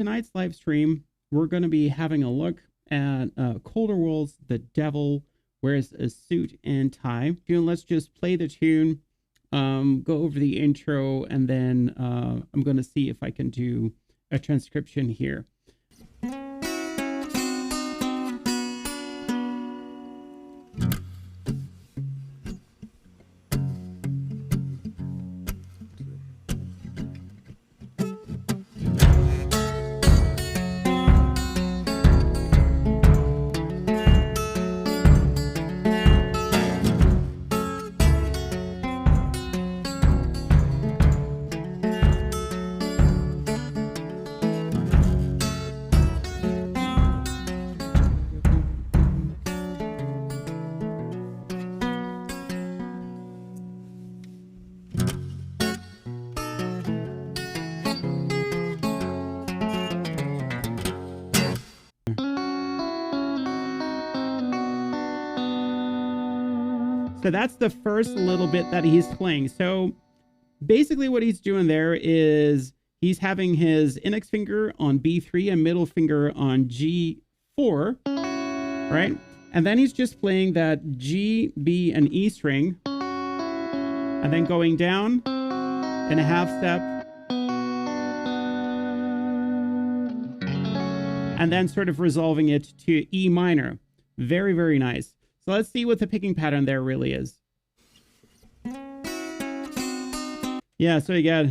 tonight's live stream, we're going to be having a look at Colter Wall's The Devil Wears a Suit and Tie. Let's just play the tune, go over the intro, and then I'm going to see if I can do a transcription here. So that's the first little bit that he's playing. So basically what he's doing there is he's having his index finger on B3 and middle finger on G4, right? And then he's just playing that G, B, and E string, and then going down in a half step, and then sort of resolving it to E minor. Very, very nice. So let's see what the picking pattern there really is. Yeah, so you got...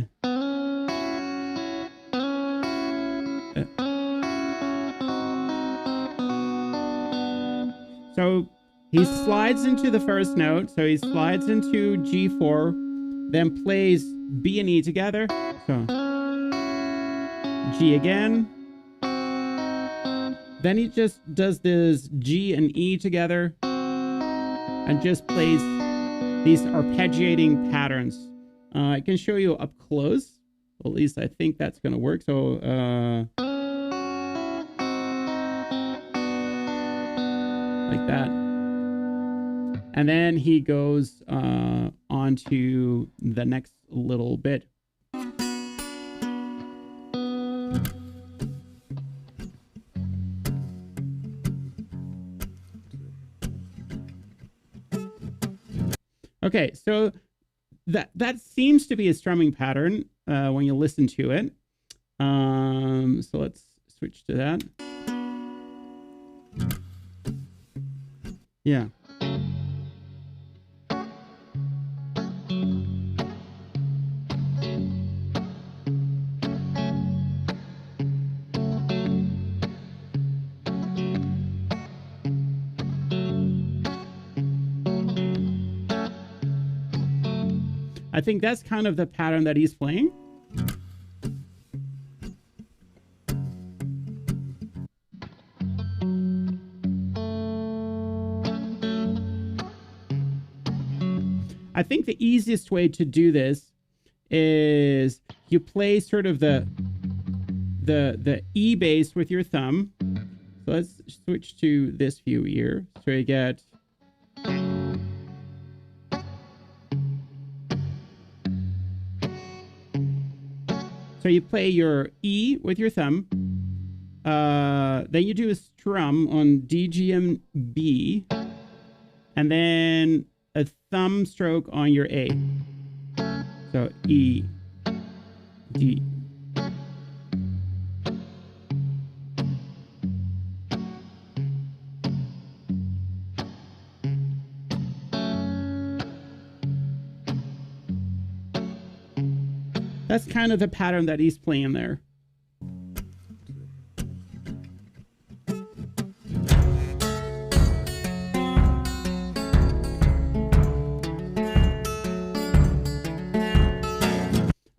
So he slides into the first note. So he slides into G4, then plays B and E together. So G again. Then he just does this G and E together and just plays these arpeggiating patterns. I can show you up close. At least I think that's going to work. So like that. And then he goes on to the next little bit. Okay, so that seems to be a strumming pattern when you listen to it. So let's switch to that. Yeah. I think that's kind of the pattern that he's playing. I think the easiest way to do this is you play sort of the E bass with your thumb. So let's switch to this view here. So you get... So you play your E with your thumb, then you do a strum on D, G, and B, and then a thumb stroke on your A. So E, D. That's kind of the pattern that he's playing there.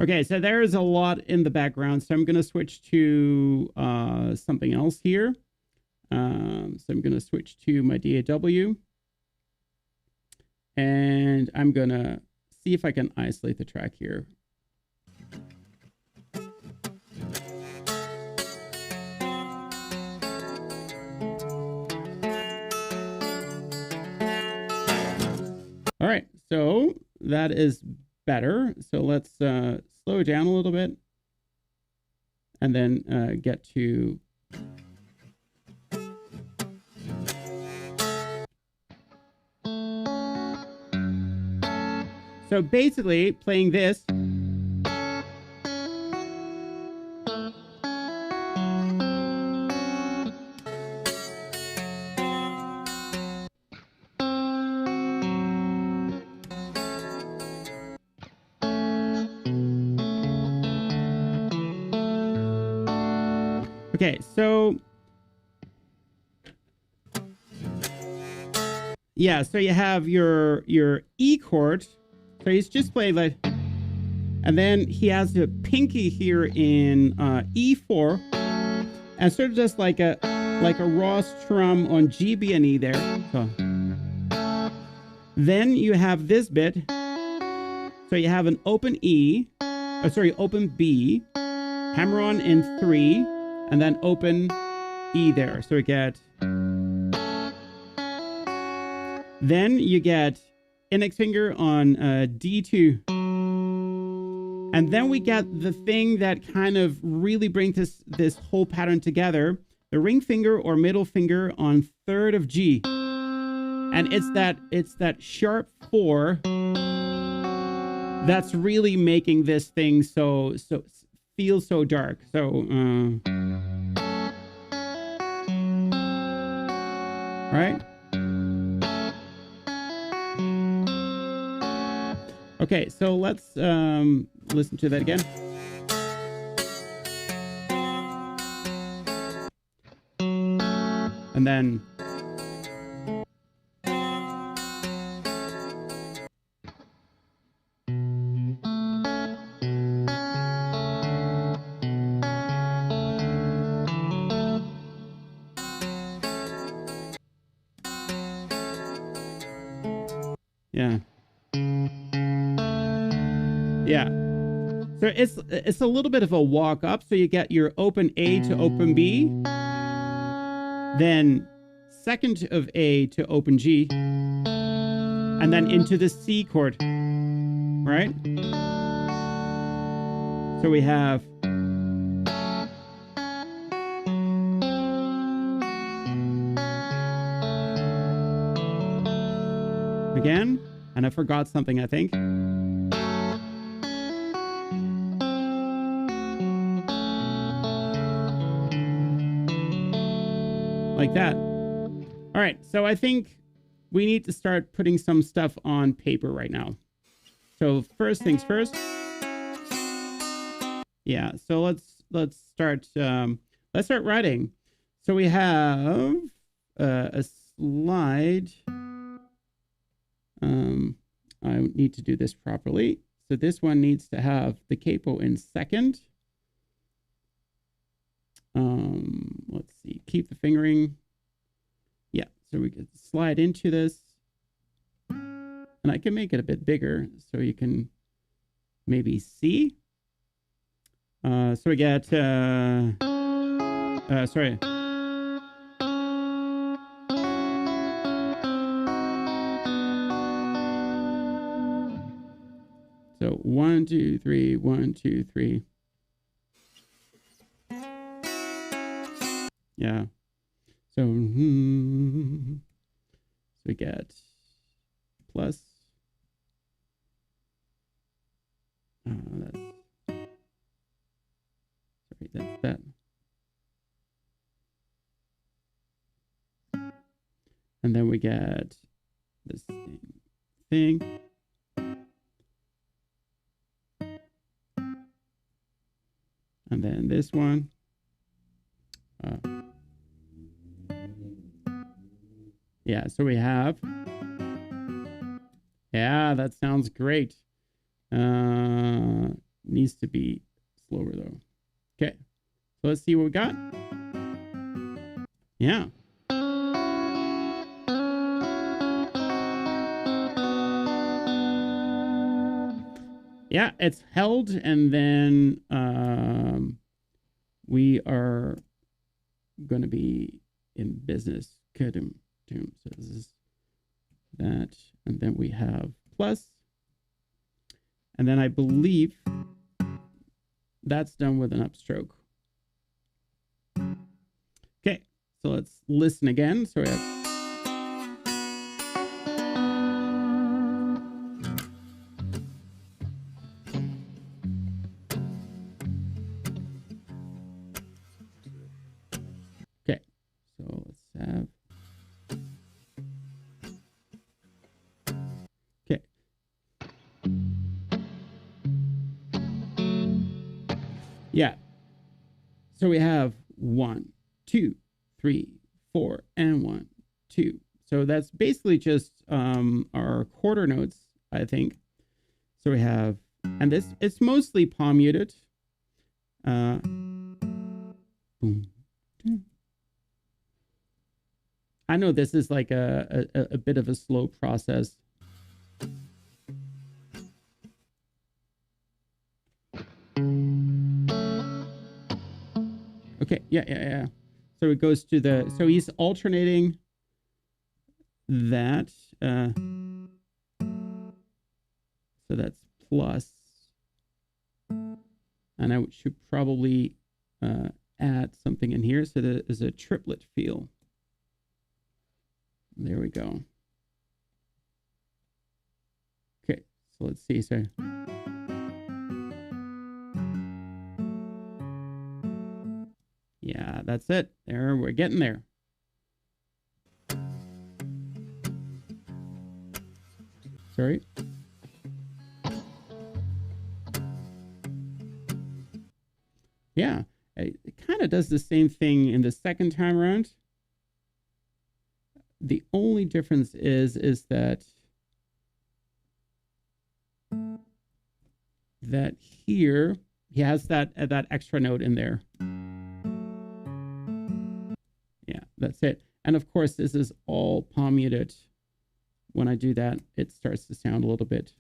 Okay, so there's a lot in the background, so I'm going to switch to something else here. So I'm going to switch to my DAW, and I'm going to see if I can isolate the track here. All right, so that is better. So let's slow it down a little bit. and then get to so basically playing this. Okay, so yeah, so you have your E chord. So he's just playing like, and then he has the pinky here in E4, and sort of just like a raw strum on G, B, and E there. So then you have this bit. So you have an open E, open B, hammer on in 3, and then open E there. So we get, then you get index finger on D2. And then we get the thing that kind of really brings this whole pattern together, the ring finger or middle finger on 3rd of G. And it's that sharp 4 that's really making this thing so feel so dark. So right? Okay, so let's listen to that again. And then yeah. Yeah. So it's a little bit of a walk up. So you get your open A to open B, then 2nd of A to open G, and then into the C chord, right? So we have again, and I forgot something, I think. Like that. All right, so I think we need to start putting some stuff on paper right now. So first things first. Yeah, so let's start writing. So we have a slide. I need to do this properly. So this one needs to have the capo in 2nd. Let's see, keep the fingering. Yeah, so we can slide into this, and I can make it a bit bigger so you can maybe see. So we get sorry. So 1, 2, 3, 1, 2, 3. Yeah. So we get plus. That's that. And then we get this thing. And then this one. Yeah, so we have. Yeah, that sounds great. Needs to be slower though. Okay, so let's see what we got. Yeah. Yeah, it's held, and then we are going to be in business. So this is that, and then we have plus, and then I believe that's done with an upstroke. So let's listen again. So we have, okay. So let's have, okay. Yeah. So we have 1, 2, 3, 4, and 1, 2. So that's basically just our quarter notes, I think. So we have, and this, it's mostly palm muted. Boom. I know this is like a bit of a slow process. Okay, yeah. So it goes to the, so he's alternating that. So that's plus. And I should probably add something in here so that there's a triplet feel. There we go. Okay, so let's see. So yeah, that's it. There, we're getting there. Sorry. Yeah, it kind of does the same thing in the second time around. The only difference is that here he has that extra note in there. Yeah, that's it. And of course, this is all palm muted. When I do that, it starts to sound a little bit.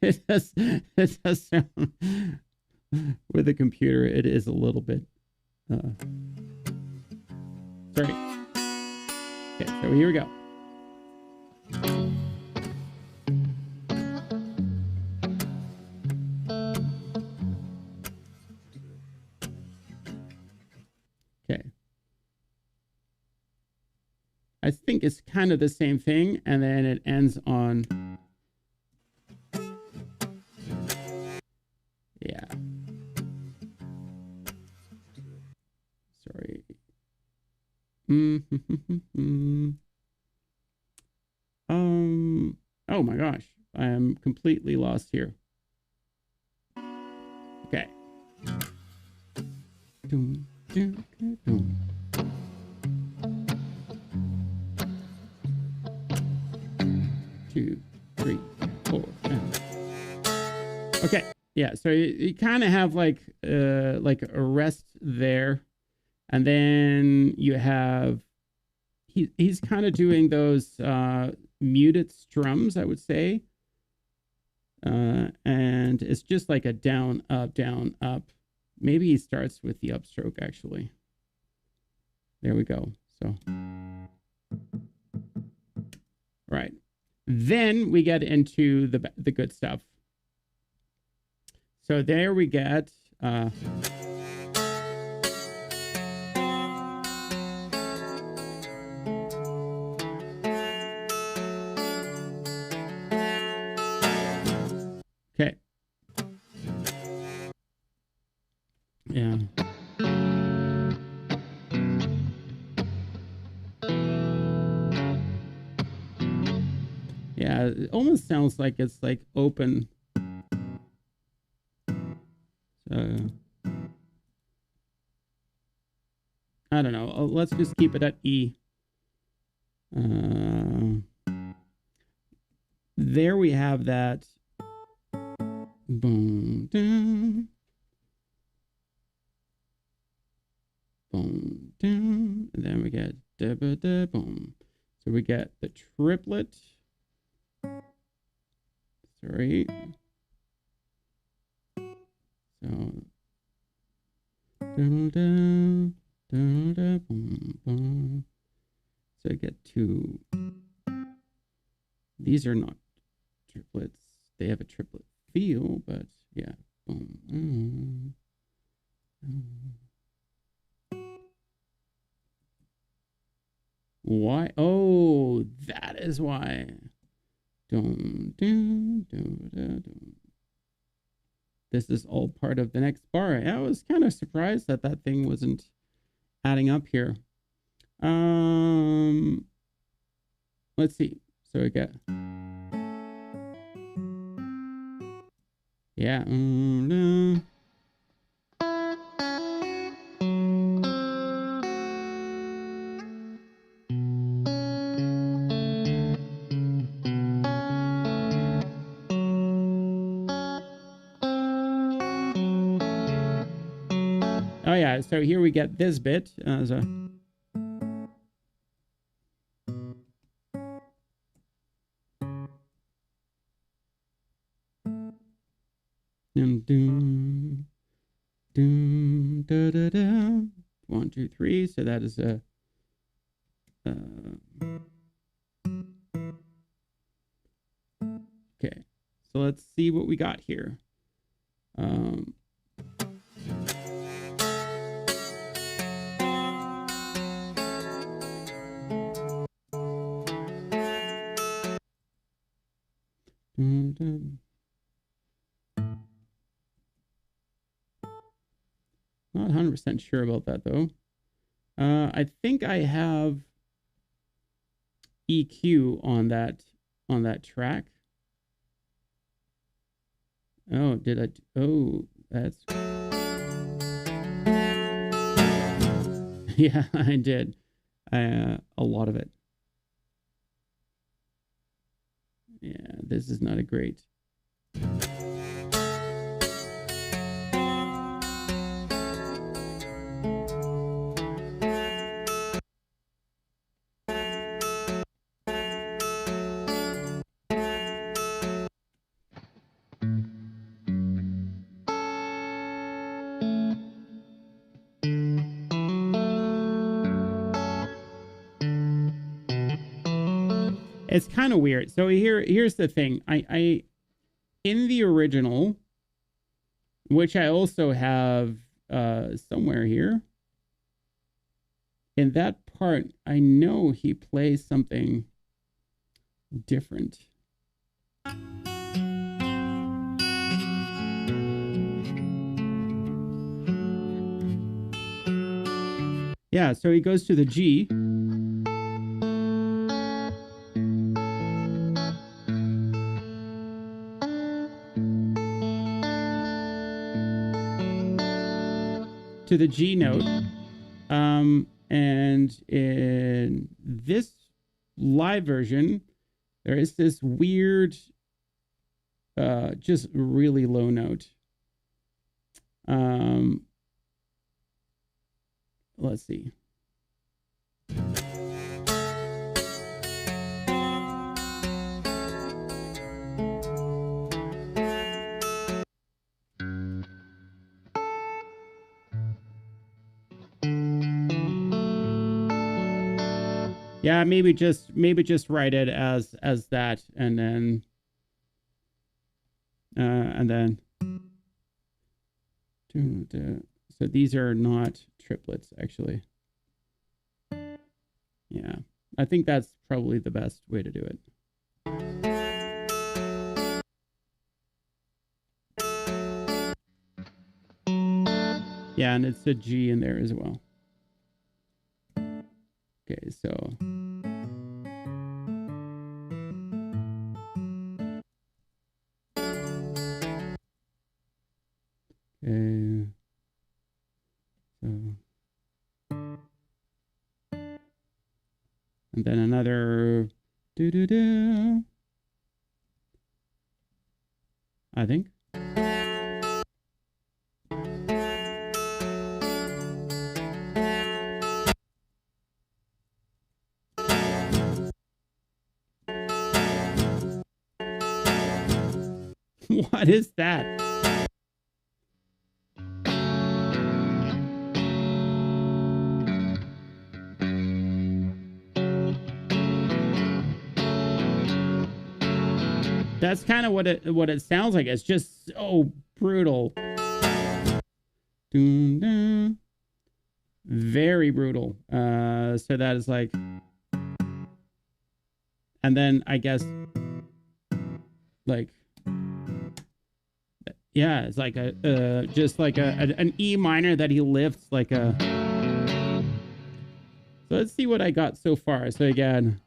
it does sound with the computer. It is a little bit. Sorry. Okay, so here we go. Okay. I think it's kind of the same thing, and then it ends on. Yeah. Sorry. Oh my gosh, I am completely lost here. Okay. 2, 3, 4. Okay. Yeah, so you kind of have like a rest there, and then you have he's kind of doing those muted strums, I would say, and it's just like a down up. Maybe he starts with the upstroke actually. There we go. So right, then we get into the good stuff. So there we get okay. Yeah. Yeah, it almost sounds like it's like open. So I don't know. Let's just keep it at E. There we have that. Boom, down. Boom, down. And then we get da ba da boom. So we get the triplet. Sorry. So down, down, down, down, boom, boom. So I get two. These are not triplets. They have a triplet feel, but yeah. Boom. Why? Oh, that is why. This is all part of the next bar. I was kind of surprised that that thing wasn't adding up here. Let's see. So we got, yeah. Oh yeah, so here we get this bit. Doom, doom, da, da, da. 1, 2, 3. So that is a. Okay, so let's see what we got here. Not 100% sure about that though. I think I have EQ on that track. Oh, did I? Oh, that's. Yeah, I did. A lot of it. Yeah, this is not a great. It's kind of weird. So here's the thing. I in the original, which I also have somewhere here, in that part, I know he plays something different. Yeah, so he goes to the G. To the G note. And in this live version, there is this weird, just really low note. Let's see. Yeah, maybe just write it as that, and then so these are not triplets actually. Yeah, I think that's probably the best way to do it. Yeah, and it's a G in there as well. Okay, so okay, so and then another do I think. What is that? That's kind of what it sounds like. It's just so brutal. Doom, doom. Very brutal. So that is like, and then I guess like, yeah, it's like a just like an E minor that he lifts like a. So let's see what I got so far. So again.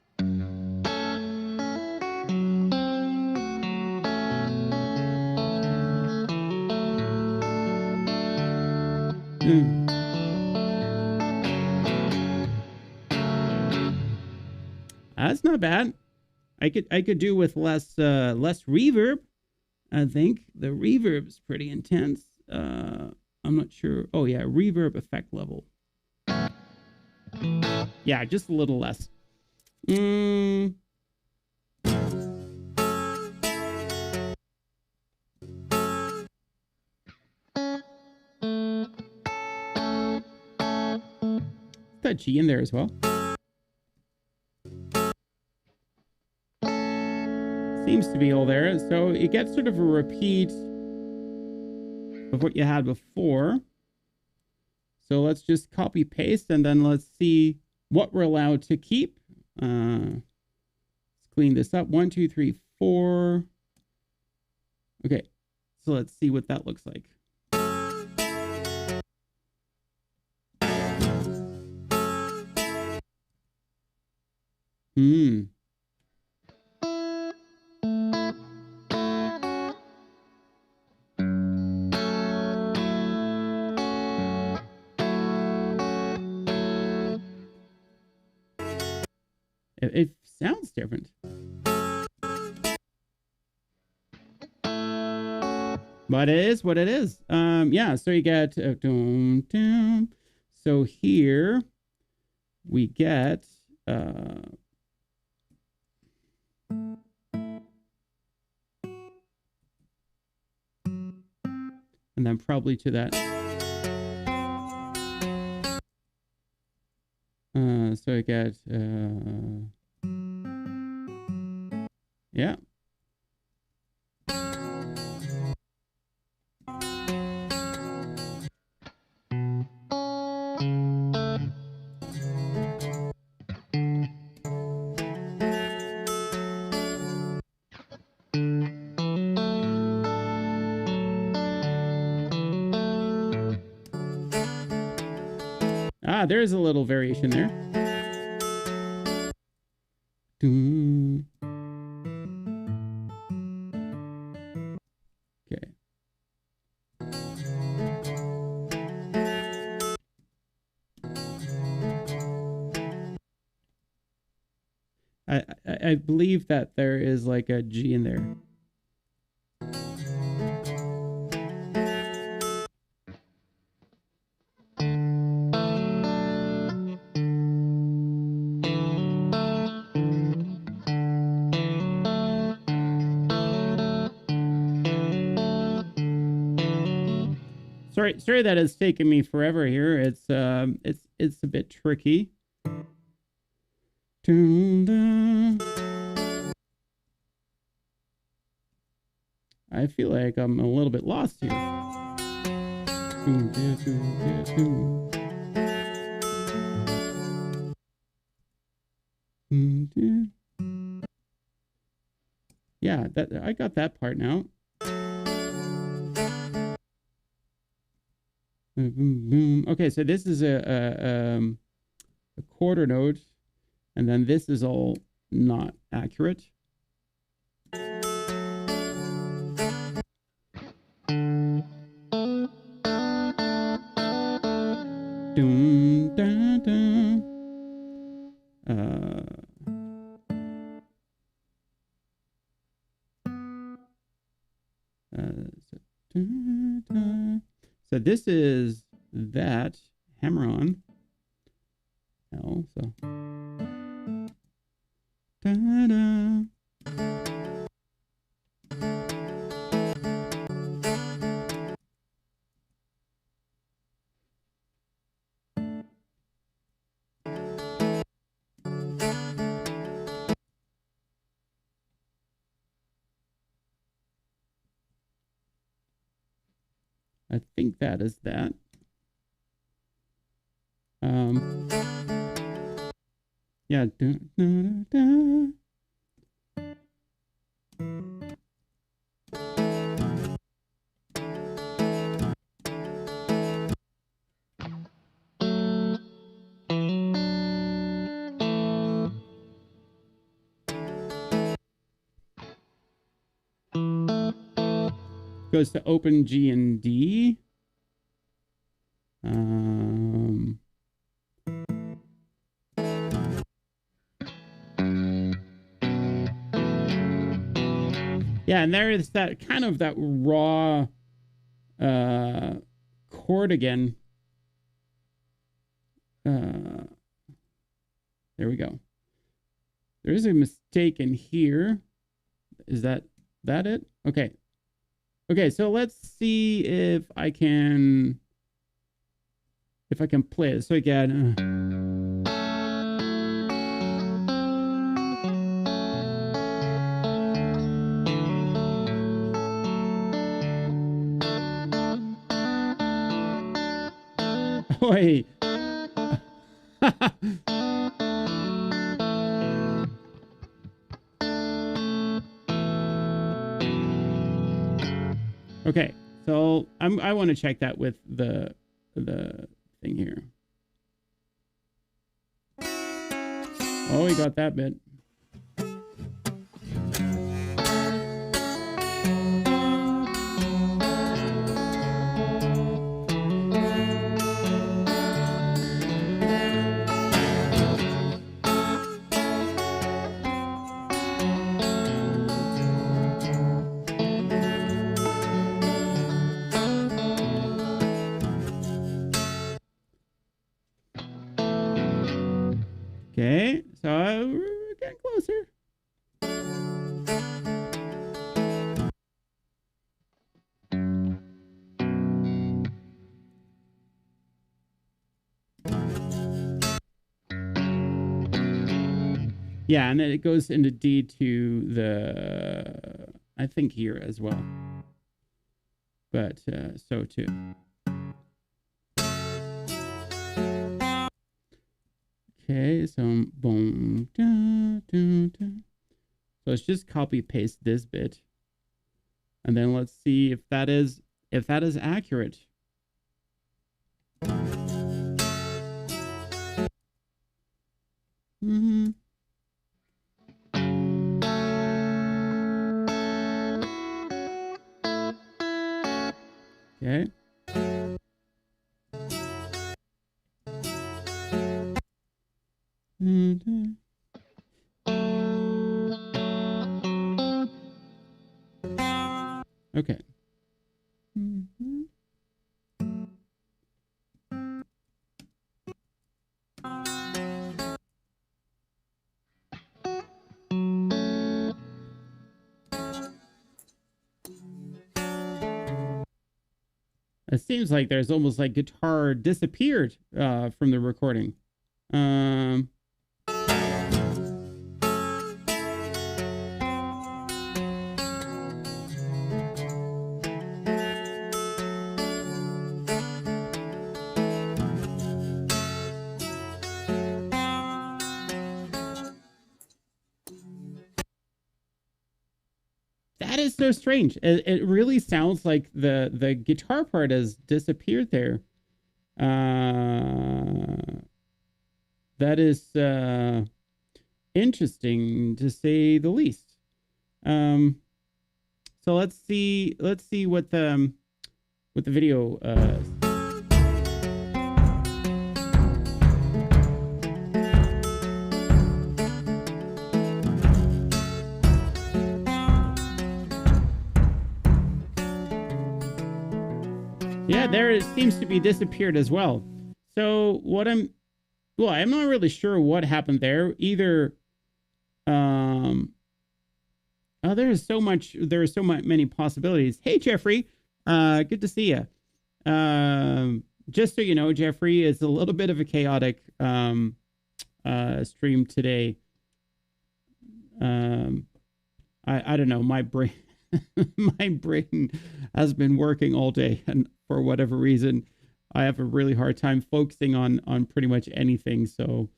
That's not bad. I could do with less reverb. I think the reverb's pretty intense. I'm not sure. Oh yeah, reverb effect level. Yeah, just a little less. That G in there as well. Seems to be all there. So it gets sort of a repeat of what you had before. So let's just copy paste and then let's see what we're allowed to keep. Let's clean this up. 1, 2, 3, 4. Okay, so let's see what that looks like. It sounds different. But it is what it is. Yeah, so you get so here we get and then probably to that. So I get yeah. Ah, there's a little variation there. Okay. I believe that there is like a G in there. Sorry that it's taken me forever here. It's a bit tricky. I feel like I'm a little bit lost here. Yeah, that I got that part now. Okay, so this is a quarter note, and then this is all not accurate. So this is that hammer on L. So I think that is that. Yeah. Goes to open G and D. Yeah, and there is that kind of that raw chord again. There we go. There is a mistake in here. Is that it? Okay. Okay, so let's see if I can play it. So again, wait. Okay, so I want to check that with the thing here. Oh, we got that bit. Okay, so we're getting closer. Yeah, and then it goes into D to the, I think here as well. But so too. Okay, so boom, da, da, da. So let's just copy paste this bit, and then let's see if that is accurate. Mm-hmm. Okay. Mm-hmm. Okay. Mm-hmm. It seems like there's almost like guitar disappeared from the recording. That is so strange. It really sounds like the guitar part has disappeared there. That is interesting to say the least. So let's see what the video yeah, there it seems to be disappeared as well. So what I'm not really sure what happened there either. Oh, there are so many possibilities. Hey, Jeffrey, good to see you. Just so you know, Jeffrey, it's a little bit of a chaotic stream today. I don't know, my brain my brain has been working all day, and for whatever reason I have a really hard time focusing on pretty much anything. So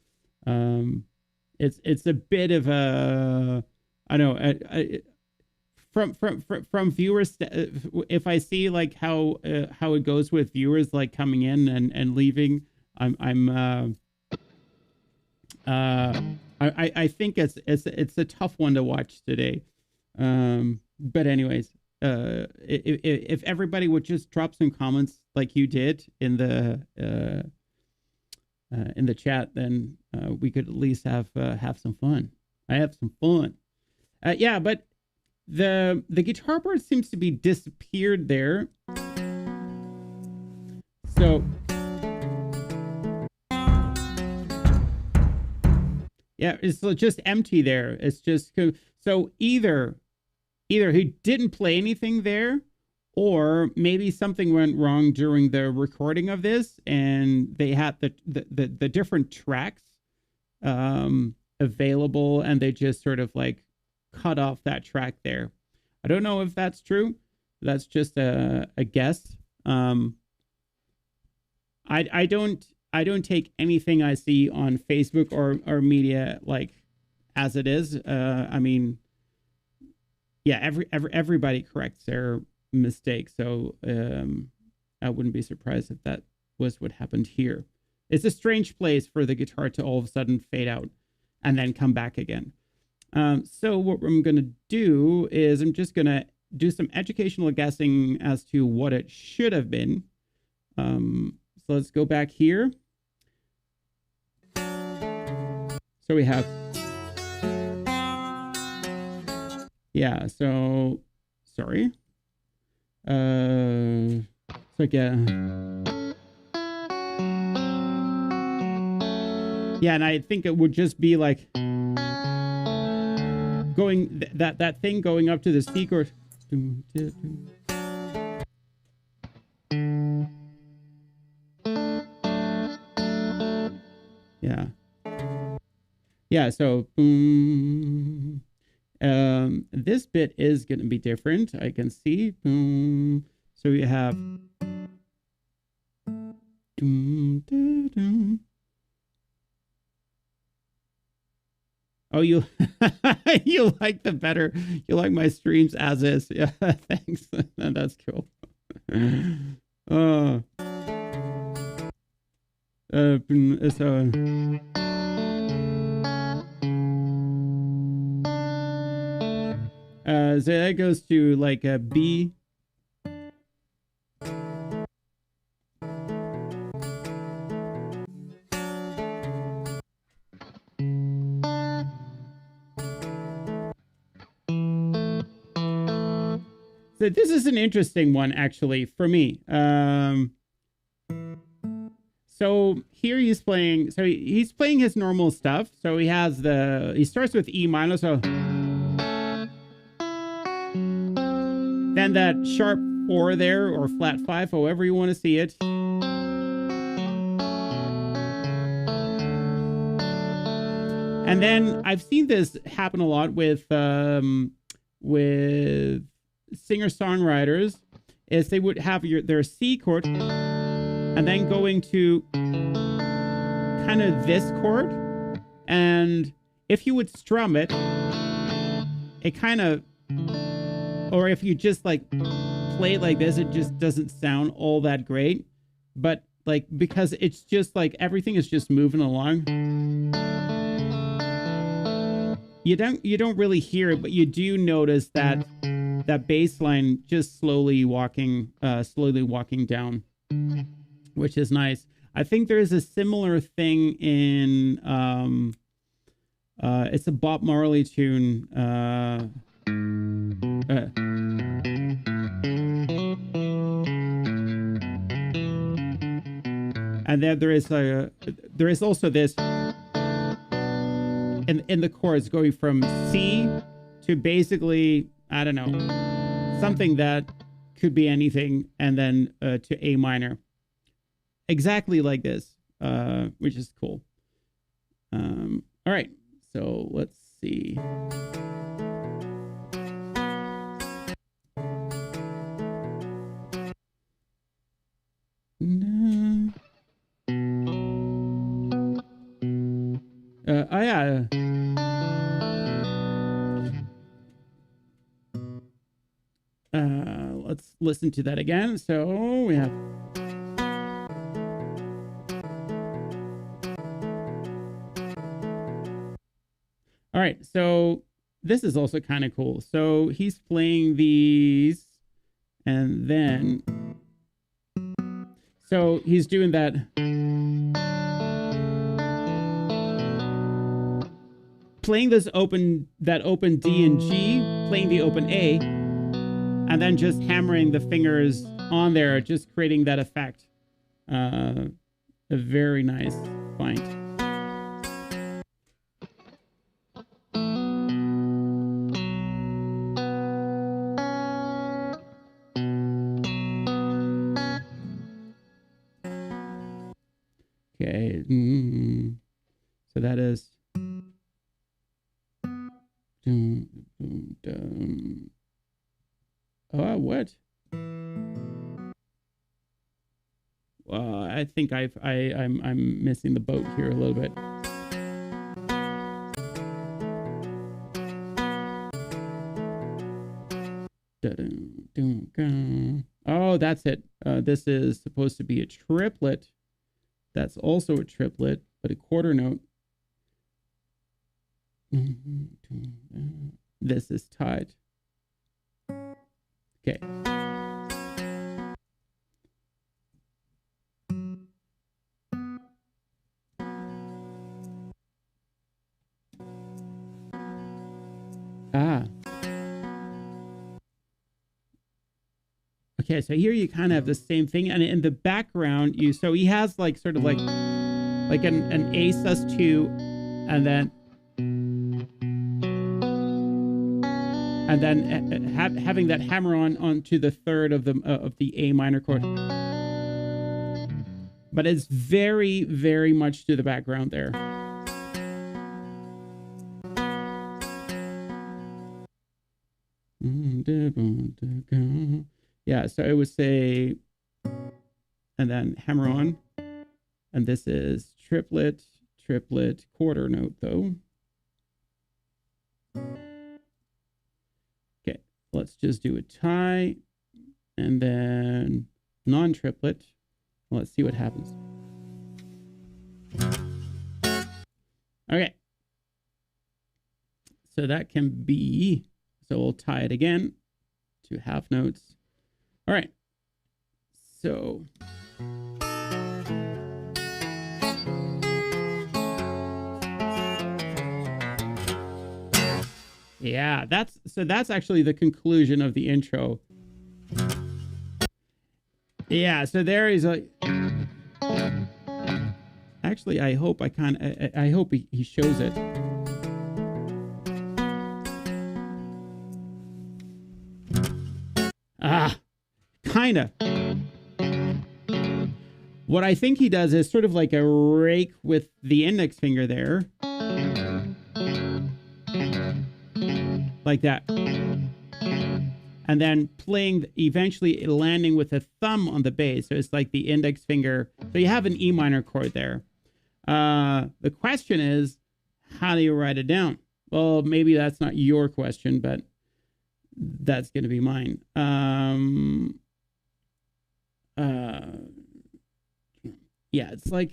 it's a bit of a, I don't know, from viewers, if I see like how it goes with viewers like coming in and leaving, I think it's a tough one to watch today. But anyways, if everybody would just drop some comments like you did in the chat, then we could at least have some fun. I have some fun. Yeah, but the guitar part seems to be disappeared there. So yeah, it's just empty there. It's just so either he didn't play anything there, or maybe something went wrong during the recording of this, and they had the different tracks available, and they just sort of like cut off that track there. I don't know if that's true. That's just a guess. I don't take anything I see on Facebook or media like as it is. I mean, yeah, everybody corrects their mistakes, so I wouldn't be surprised if that was what happened here. It's a strange place for the guitar to all of a sudden fade out and then come back again. So what I'm going to do is I'm just going to do some educational guessing as to what it should have been. So let's go back here. So we have, yeah, so, sorry. So again, yeah, and I think it would just be like going, that thing going up to the C chord. Yeah. Yeah, so this bit is going to be different. I can see. So we have. Oh, you you like the better. You like my streams as is. Yeah, thanks. That's cool. So. So that goes to like a B. So this is an interesting one, actually, for me. So here he's playing. So he's playing his normal stuff. So he has he starts with E minor. So then that sharp 4 there, or flat 5, however you want to see it. And then I've seen this happen a lot with singer-songwriters, is they would have their C chord and then going to kind of this chord. And if you would strum it, it kind of, or if you just like play it like this, it just doesn't sound all that great. But like, because it's just like everything is just moving along, you don't really hear it, but you do notice that bass line just slowly walking down, which is nice. I think there is a similar thing in it's a Bob Marley tune. And then there is also this in the chords going from C to basically, I don't know, something that could be anything, and then to A minor. Exactly like this, which is cool. All right, so let's see. No. yeah. Let's listen to that again. So we have. All right, so this is also kind of cool. So he's playing these, and then, so he's doing that. Playing this open D and G, playing the open A, and then just hammering the fingers on there, just creating that effect. A very nice find. Okay, so that is. Oh, what? I think I'm missing the boat here a little bit. Oh, that's it. This is supposed to be a triplet. That's also a triplet, but a quarter note. This is tied. Okay. Okay, so here you kind of have the same thing, and in the background, so he has like sort of like an A sus2, and then having that hammer onto the third of the A minor chord. But it's very, very much to the background there. Yeah, so it would say, and then hammer on, and this is triplet, quarter note though. Okay, let's just do a tie, and then non-triplet. Let's see what happens. Okay, so that can be, so we'll tie it again to half notes. All right, so yeah, that's actually the conclusion of the intro. Yeah, so there is a. Actually, I hope I hope he shows it. Kinda. What I think he does is sort of like a rake with the index finger there. Like that. And then playing, eventually landing with a thumb on the bass. So it's like the index finger. So you have an E minor chord there. The question is, how do you write it down? Well, maybe that's not your question, but that's going to be mine. Yeah, it's like,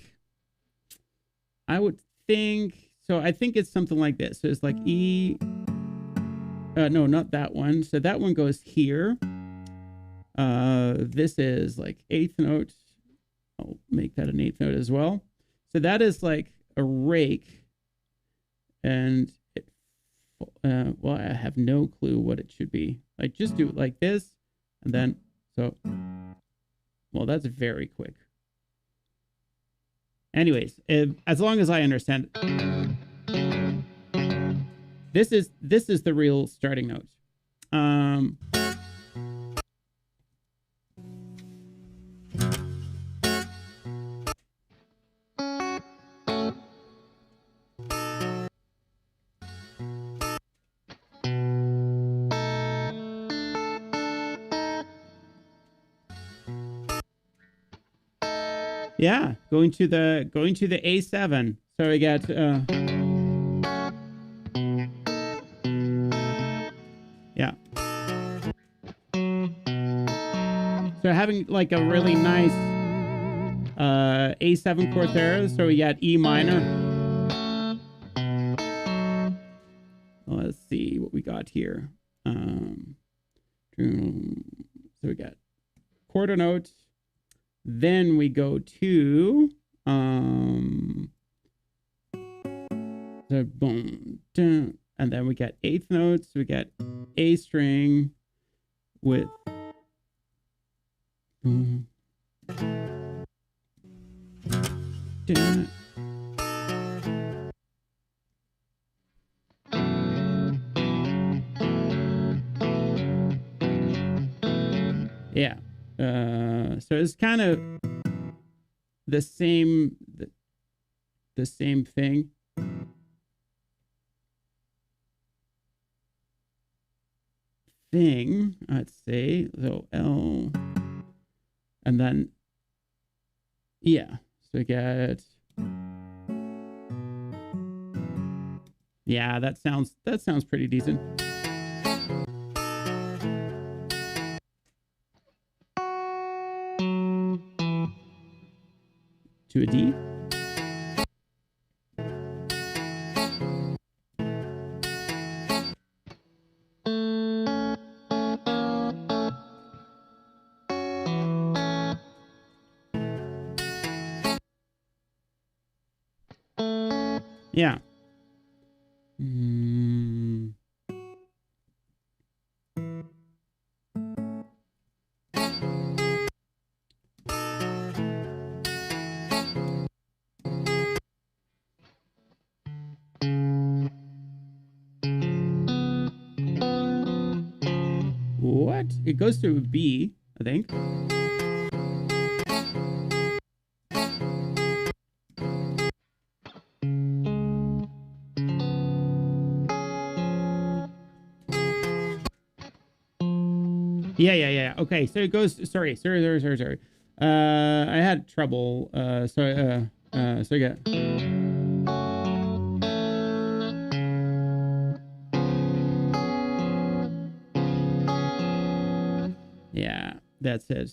I would think, so I think it's something like this. So it's like E, no, not that one. So that one goes here. This is like eighth note. I'll make that an eighth note as well. So that is like a rake, and it, well, I have no clue what it should be. I just do it like this, and then, so, well, that's very quick. Anyways, as long as I understand, this is the real starting note. Yeah, going to the A7. So we got like a really nice A7 chord there. So we got E minor. Let's see what we got here. So we got quarter note. Then we go to the boom, dun, and then we got eighth notes. We got A string with dun. Yeah. So it's kind of the same thing. I'd say. So L, and then yeah. So we get, yeah, that sounds pretty decent. To a D. Yeah. What? It goes to a B, I think. Yeah. Okay, so it goes. Sorry. I had trouble. So I got. Yeah, that's it.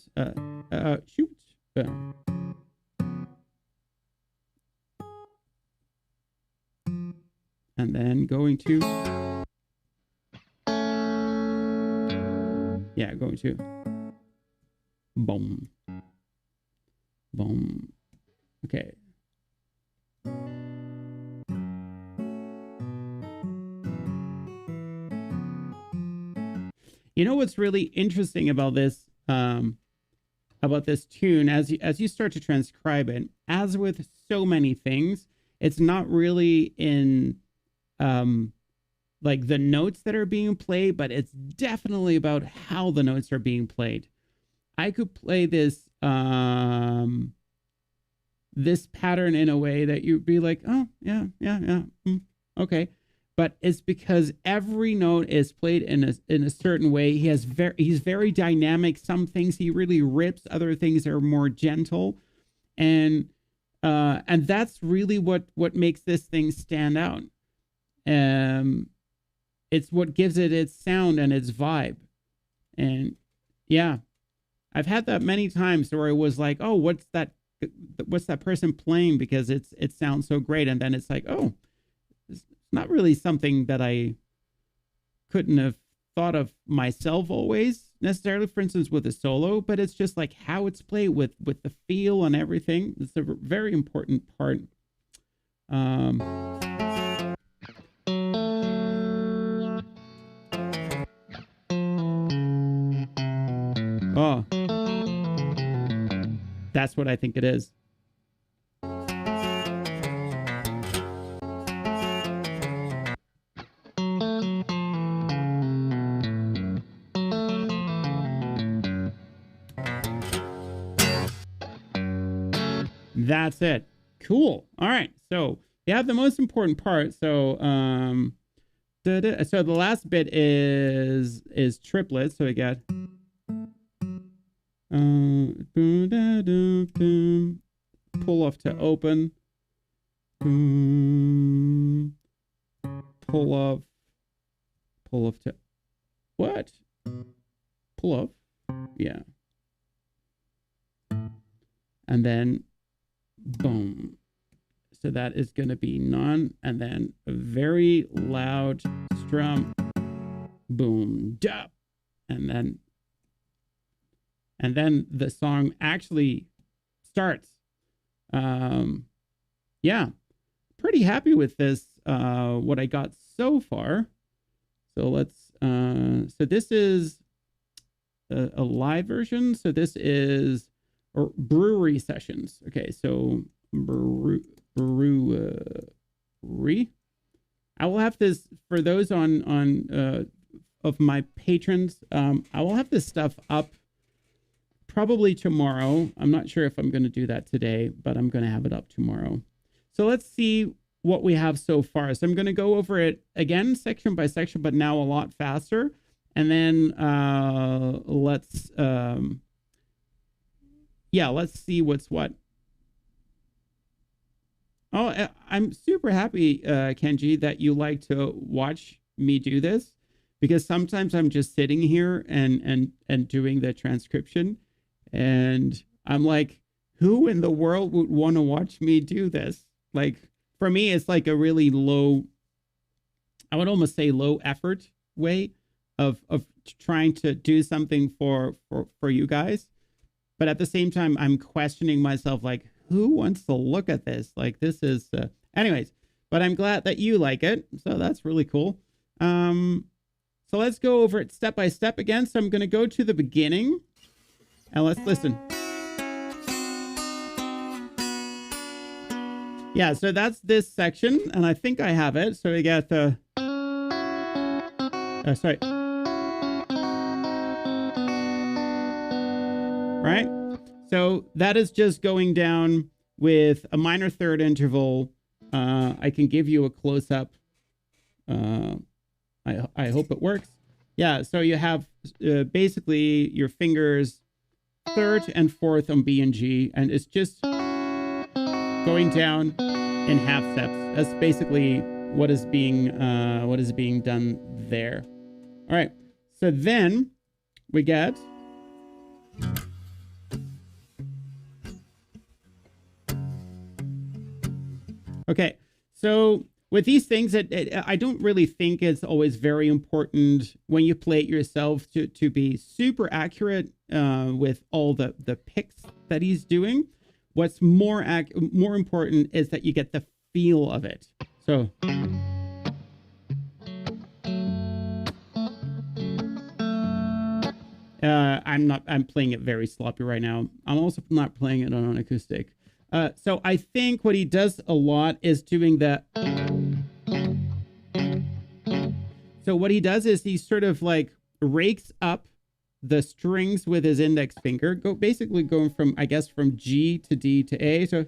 Shoot. And then going to. Yeah, going to. Boom. Boom. Okay. You know what's really interesting about this tune, as you start to transcribe it, as with so many things, it's not really in like the notes that are being played, but it's definitely about how the notes are being played. I could play this this pattern in a way that you'd be like, oh yeah, okay. But it's because every note is played in a certain way. He's very dynamic. Some things he really rips, other things are more gentle, and that's really what makes this thing stand out. It's what gives it its sound and its vibe. And yeah, I've had that many times where it was like, oh, what's that person playing, because it sounds so great, and then it's like, oh, it's not really something that I couldn't have thought of myself always necessarily, for instance, with a solo, but it's just like how it's played with the feel and everything. It's a very important part. Oh, that's what I think it is. That's it. Cool. All right. So you have the most important part. So so the last bit is triplets. So we got pull off to open, pull off to what? Pull off. Yeah. and then boom. So that is going to be none, and then a very loud strum, boom, dub, and then the song actually starts. Yeah, pretty happy with this, what I got so far. So let's, so this is a live version. So this is brewery sessions. Okay, so brewery. I will have this for those on of my patrons. I will have this stuff up probably tomorrow. I'm not sure if I'm going to do that today, but I'm going to have it up tomorrow. So let's see what we have so far. So I'm going to go over it again, section by section, but now a lot faster. And then let's see what's what. Oh, I'm super happy, Kenji, that you like to watch me do this, because sometimes I'm just sitting here and doing the transcription, and I'm like, who in the world would want to watch me do this? Like, for me, it's like a really low, I would almost say low effort way of trying to do something for you guys. But at the same time, I'm questioning myself, like, who wants to look at this? Like, this is, anyways, but I'm glad that you like it. So that's really cool. So let's go over it step by step again. So I'm going to go to the beginning and let's listen. Yeah, so that's this section, and I think I have it. So we got the, sorry. Right? So that is just going down with a minor third interval. I can give you a close-up. I hope it works. Yeah, so you have basically your fingers third and fourth on B and G, and it's just going down in half steps. That's basically what is being done there. All right, so then we get okay. So with these things, I don't really think it's always very important when you play it yourself to be super accurate with all the picks that he's doing. What's more important is that you get the feel of it. So I'm playing it very sloppy right now. I'm also not playing it on an acoustic. So I think what he does a lot is doing the. So what he does is he sort of like rakes up the strings with his index finger, basically going from, I guess, from G to D to A. So,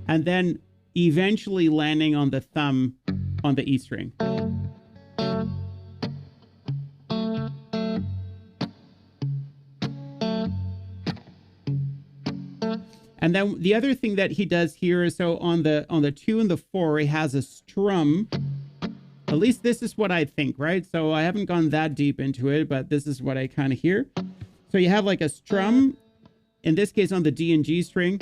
and then eventually landing on the thumb on the E string. And then the other thing that he does here is, so on the 2 and the 4, he has a strum. At least this is what I think, right? So I haven't gone that deep into it, but this is what I kind of hear. So you have like a strum, in this case on the D and G string,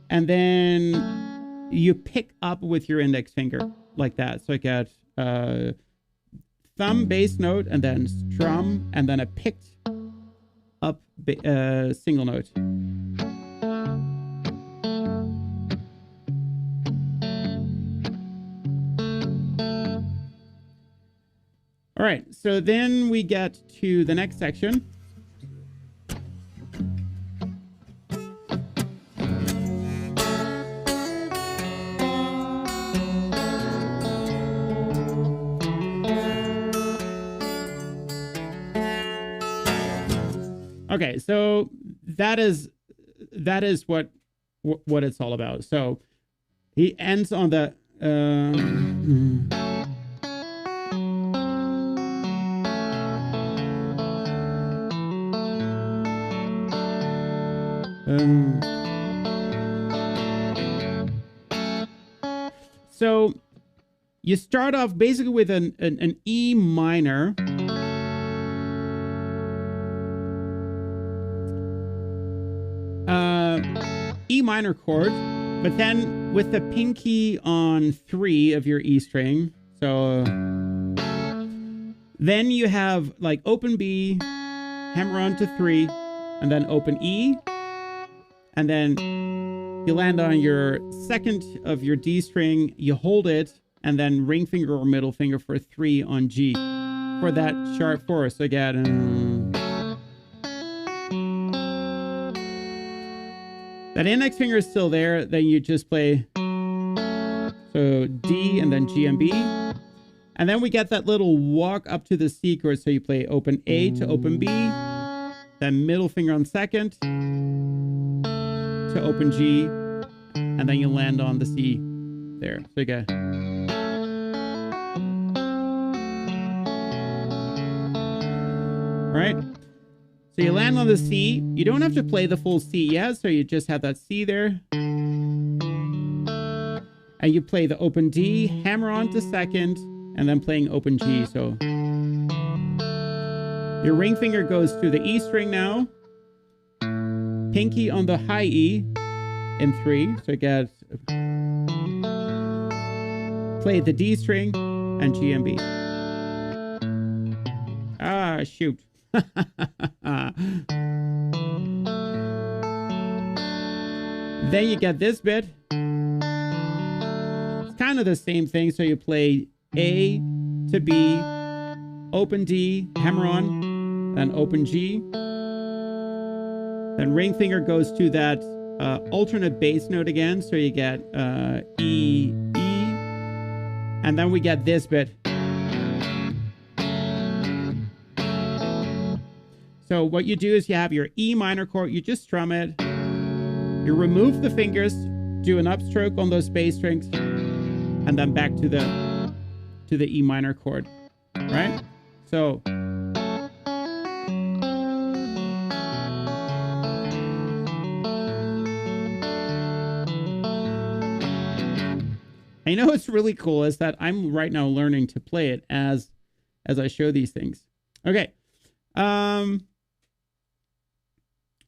and then you pick up with your index finger like that. So I get thumb bass note, and then strum, and then a picked up single note. All right, so then we get to the next section. Okay, so that is what it's all about. So he ends on the so you start off basically with an E minor. E minor chord, but then with the pinky on 3 of your E string. So then you have like open B, hammer on to 3, and then open E, and then you land on your 2nd of your D string, you hold it, and then ring finger or middle finger for 3 on G for that sharp 4. So again, that index finger is still there. Then you just play so D and then G and B. And then we get that little walk up to the C chord. So you play open A to open B, then middle finger on 2nd to open G, and then you land on the C there. So you get. Right? So you land on the C. You don't have to play the full C yet, so you just have that C there. And you play the open D, hammer on to 2nd, and then playing open G. So your ring finger goes to the E string now. Pinky on the high E in 3. So you get play the D string and G and B. Ah, shoot. Then you get this bit. It's kind of the same thing. So you play A to B, open D, hammer on, then open G. Then ring finger goes to that alternate bass note again. So you get E, E. And then we get this bit. So what you do is you have your E minor chord, you just strum it, you remove the fingers, do an upstroke on those bass strings, and then back to the E minor chord, right? So I know it's really cool is that I'm right now learning to play it as I show these things. Okay.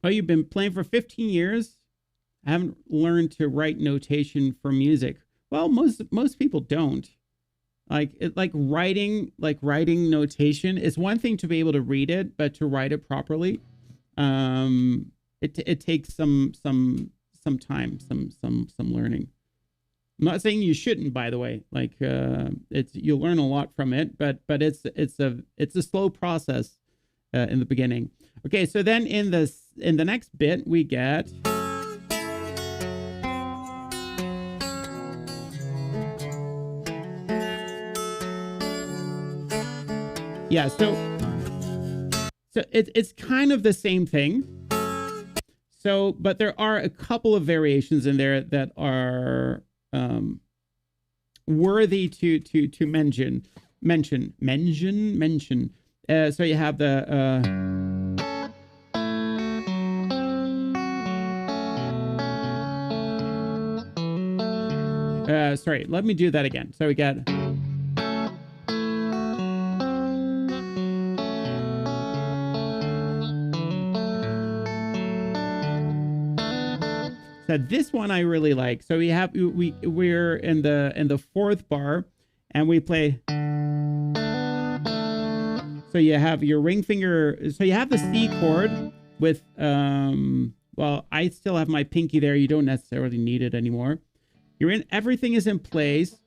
Oh, you've been playing for 15 years? I haven't learned to write notation for music. Well, most people don't. Like writing notation is one thing to be able to read it, but to write it properly, it takes some time, some learning. I'm not saying you shouldn't, by the way. Like you'll learn a lot from it, but it's a slow process in the beginning. Okay, so then in the next bit we get yeah, so it's kind of the same thing. So, but there are a couple of variations in there that are worthy to mention. So you have the sorry, let me do that again. So we got so this one I really like. So we're in the 4th bar and we play. So you have your ring finger. So you have the C chord with well, I still have my pinky there. You don't necessarily need it anymore. Everything is in place.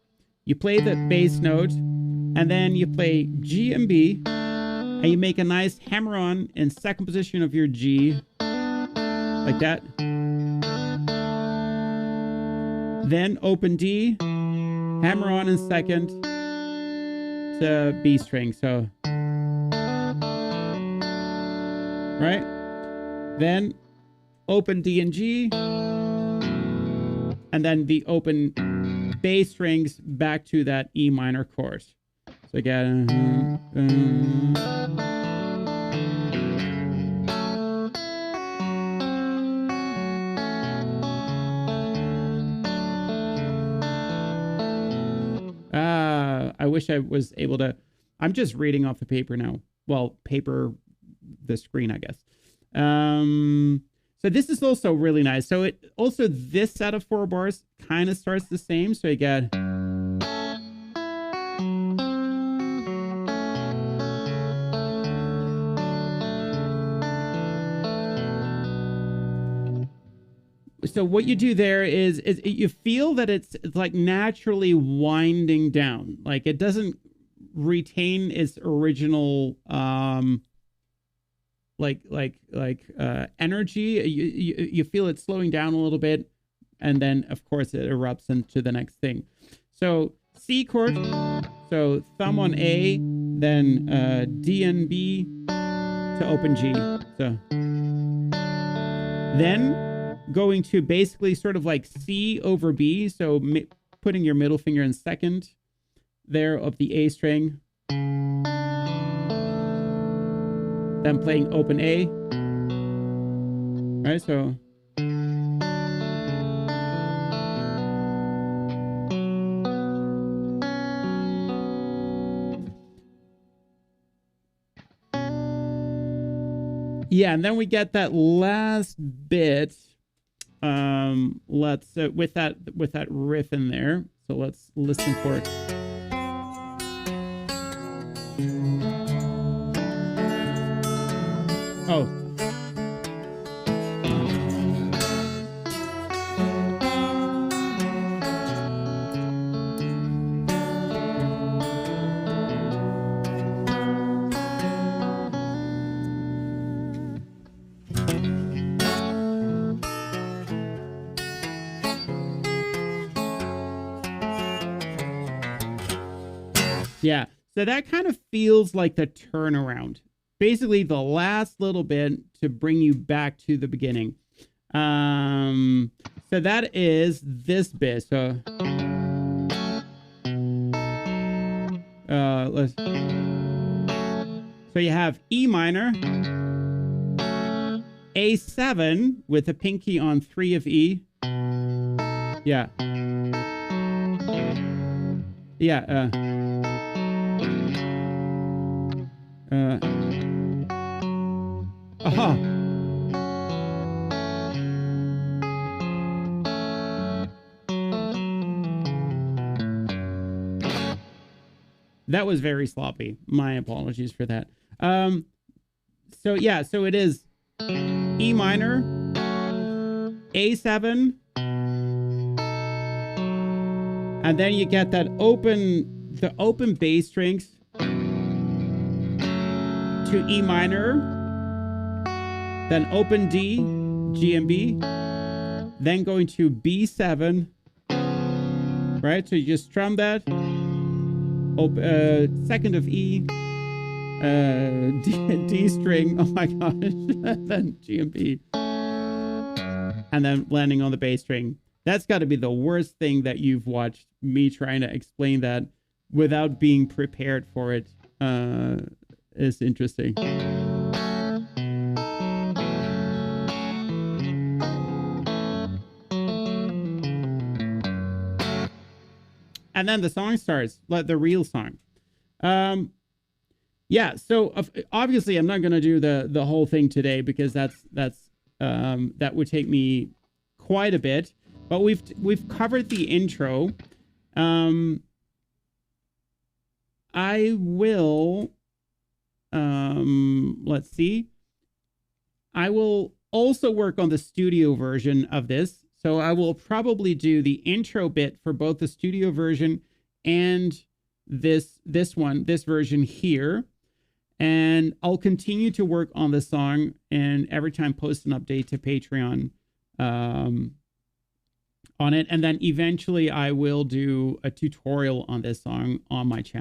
You play the bass note, and then you play G and B, and you make a nice hammer on in 2nd position of your G, like that. Then open D, hammer on in 2nd to B string. So, right? Then open D and G, and then the open bass strings back to that E minor chord. So again, I wish I was able to. I'm just reading off the paper now. Well, the screen, I guess. So this is also really nice. So it also, this set of 4 bars kind of starts the same. So you get, so what you do there is you feel that it's like naturally winding down. Like it doesn't retain its original energy. You feel it slowing down a little bit, and then of course it erupts into the next thing. So C chord, so thumb on A, then D and B to open G. So then going to basically sort of like C over B, so putting your middle finger in second there of the A string, then playing open A, right? So yeah, and then we get that last bit. Let's with that riff in there. So let's listen for it. Oh. Yeah, so that kind of feels like the turnaround. Basically, the last little bit to bring you back to the beginning. So that is this bit. So so you have E minor, A7 with a pinky on 3 of E. Yeah. Yeah. That was very sloppy. My apologies for that. So yeah, so it is E minor, A7, and then you get that the open bass strings to E minor, then open D, G and B, then going to B7, right? So you just strum that, second of E, D string, oh my gosh, then G and B, and then landing on the bass string. That's got to be the worst thing that you've watched, me trying to explain that without being prepared for it. It's interesting. And then the song starts, like the real song. Yeah, so obviously I'm not going to do the whole thing today because that would take me quite a bit. But we've covered the intro. I will let's see. I will also work on the studio version of this. So I will probably do the intro bit for both the studio version and this version here. And I'll continue to work on the song and every time post an update to Patreon on it. And then eventually I will do a tutorial on this song on my channel.